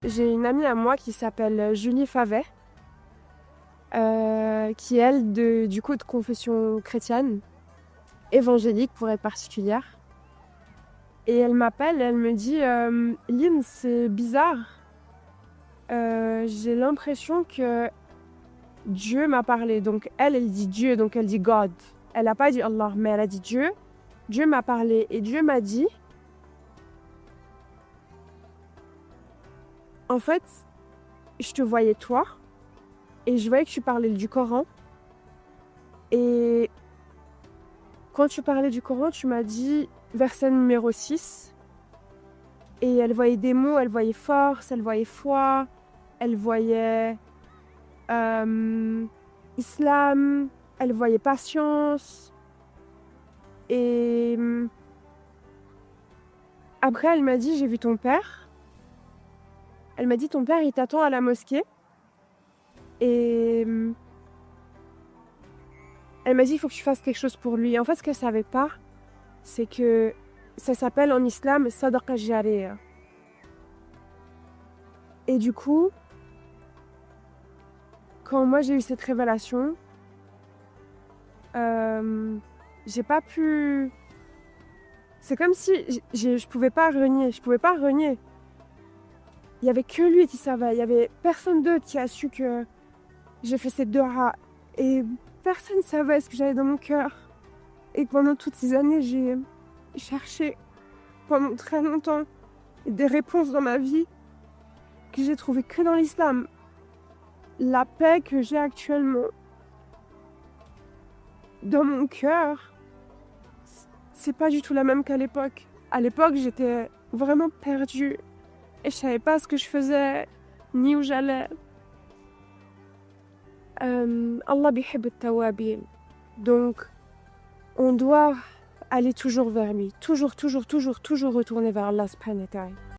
J'ai une amie à moi qui s'appelle Julie Favet, qui elle, du coup, de confession chrétienne, évangélique pour être particulière. Et elle m'appelle, elle me dit Lynn, c'est bizarre. J'ai l'impression que Dieu m'a parlé. Donc elle dit Dieu, donc elle dit God. Elle n'a pas dit Allah, mais elle a dit Dieu. Dieu m'a parlé et Dieu m'a dit, en fait, je te voyais toi et je voyais que tu parlais du Coran. Et quand tu parlais du Coran, tu m'as dit verset numéro 6. Et elle voyait des mots, elle voyait force, elle voyait foi, elle voyait islam, elle voyait patience. Et après, elle m'a dit, j'ai vu ton père. Elle m'a dit, ton père, il t'attend à la mosquée. Et elle m'a dit, il faut que tu fasses quelque chose pour lui. En fait, ce qu'elle savait pas, c'est que ça s'appelle en islam sadaqa jariya. Et du coup, quand moi j'ai eu cette révélation, j'ai pas pu. C'est comme si je pouvais pas renier. Je pouvais pas renier. Il y avait que lui qui savait. Il y avait personne d'autre qui a su que j'ai fait cette dua. Et personne savait ce que j'avais dans mon cœur. Et pendant toutes ces années, j'ai cherché pendant très longtemps des réponses dans ma vie que j'ai trouvées que dans l'islam. La paix que j'ai actuellement dans mon cœur, c'est pas du tout la même qu'à l'époque. À l'époque, j'étais vraiment perdue et je savais pas ce que je faisais ni où j'allais. Allah bihib at-tawabin. Donc, on doit aller toujours vers lui. Toujours retourner vers Allah subhanahu wa ta'ala.